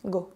go!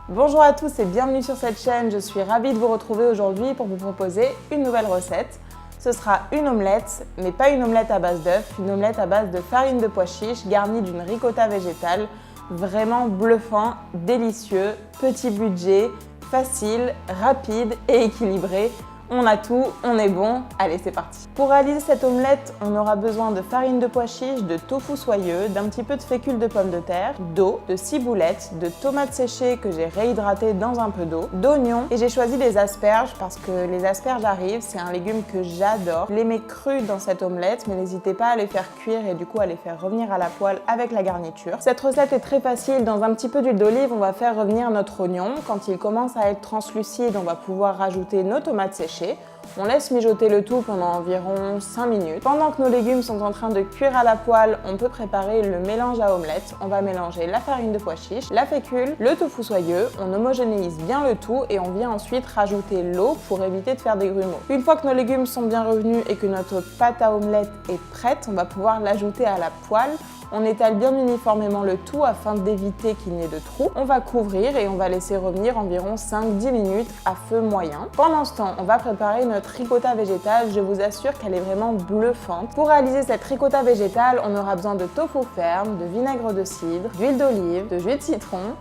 Bonjour à tous et bienvenue sur cette chaîne, je suis ravie de vous retrouver aujourd'hui pour vous proposer une nouvelle recette. Ce sera une omelette, mais pas une omelette à base d'œufs, une omelette à base de farine de pois chiches garnie d'une ricotta végétale. Vraiment bluffant, délicieux, petit budget, facile, rapide et équilibré. On a tout, on est bon, allez c'est parti! Pour réaliser cette omelette, on aura besoin de farine de pois chiches, de tofu soyeux, d'un petit peu de fécule de pommes de terre, d'eau, de ciboulettes, de tomates séchées que j'ai réhydratées dans un peu d'eau, d'oignons et j'ai choisi les asperges parce que les asperges arrivent, c'est un légume que j'adore. Je les mets crus dans cette omelette mais n'hésitez pas à les faire cuire et du coup à les faire revenir à la poêle avec la garniture. Cette recette est très facile, dans un petit peu d'huile d'olive on va faire revenir notre oignon. Quand il commence à être translucide, on va pouvoir rajouter nos tomates séchées. On laisse mijoter le tout pendant environ 5 minutes. Pendant que nos légumes sont en train de cuire à la poêle, on peut préparer le mélange à omelette. On va mélanger la farine de pois chiches, la fécule, le tofu soyeux, on homogénéise bien le tout et on vient ensuite rajouter l'eau pour éviter de faire des grumeaux. Une fois que nos légumes sont bien revenus et que notre pâte à omelette est prête, on va pouvoir l'ajouter à la poêle. On étale bien uniformément le tout afin d'éviter qu'il n'y ait de trous. On va couvrir et on va laisser revenir environ 5-10 minutes à feu moyen. Pendant ce temps, on va préparer notre ricotta végétale. Je vous assure qu'elle est vraiment bluffante. Pour réaliser cette ricotta végétale, on aura besoin de tofu ferme, de vinaigre de cidre, d'huile d'olive, de jus de citron,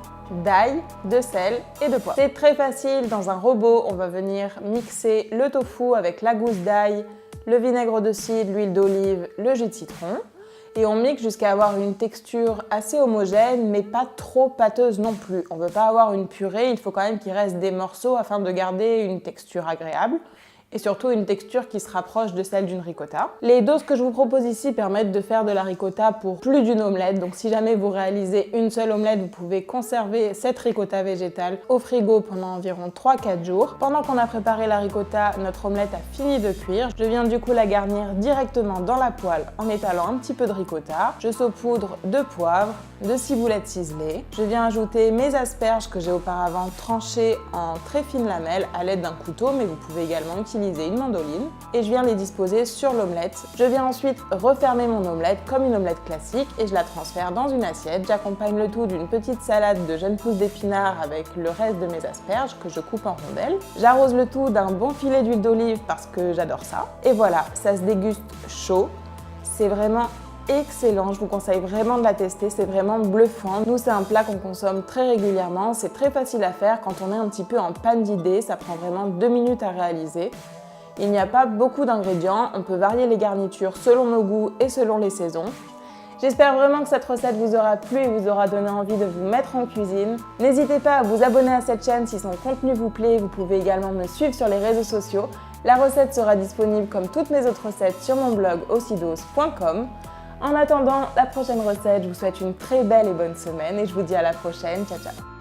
d'ail, de sel et de poivre. C'est très facile, dans un robot, on va venir mixer le tofu avec la gousse d'ail, le vinaigre de cidre, l'huile d'olive, le jus de citron. Et on mixe jusqu'à avoir une texture assez homogène, mais pas trop pâteuse non plus. On ne veut pas avoir une purée, il faut quand même qu'il reste des morceaux afin de garder une texture agréable. Et surtout une texture qui se rapproche de celle d'une ricotta. Les doses que je vous propose ici permettent de faire de la ricotta pour plus d'une omelette, donc si jamais vous réalisez une seule omelette, vous pouvez conserver cette ricotta végétale au frigo pendant environ 3-4 jours. Pendant qu'on a préparé la ricotta, notre omelette a fini de cuire. Je viens du coup la garnir directement dans la poêle en étalant un petit peu de ricotta. Je saupoudre de poivre, de ciboulettes ciselées. Je viens ajouter mes asperges que j'ai auparavant tranchées en très fines lamelles à l'aide d'un couteau, mais vous pouvez également utiliser une mandoline et je viens les disposer sur l'omelette. Je viens ensuite refermer mon omelette comme une omelette classique et je la transfère dans une assiette. J'accompagne le tout d'une petite salade de jeunes pousses d'épinards avec le reste de mes asperges que je coupe en rondelles. J'arrose le tout d'un bon filet d'huile d'olive parce que j'adore ça. Et voilà, ça se déguste chaud. C'est vraiment excellent, je vous conseille vraiment de la tester, c'est vraiment bluffant. Nous, c'est un plat qu'on consomme très régulièrement, c'est très facile à faire quand on est un petit peu en panne d'idées, ça prend vraiment 2 minutes à réaliser. Il n'y a pas beaucoup d'ingrédients, on peut varier les garnitures selon nos goûts et selon les saisons. J'espère vraiment que cette recette vous aura plu et vous aura donné envie de vous mettre en cuisine. N'hésitez pas à vous abonner à cette chaîne si son contenu vous plaît, vous pouvez également me suivre sur les réseaux sociaux. La recette sera disponible comme toutes mes autres recettes sur mon blog aussidos.com. En attendant la prochaine recette, je vous souhaite une très belle et bonne semaine et je vous dis à la prochaine. Ciao ciao!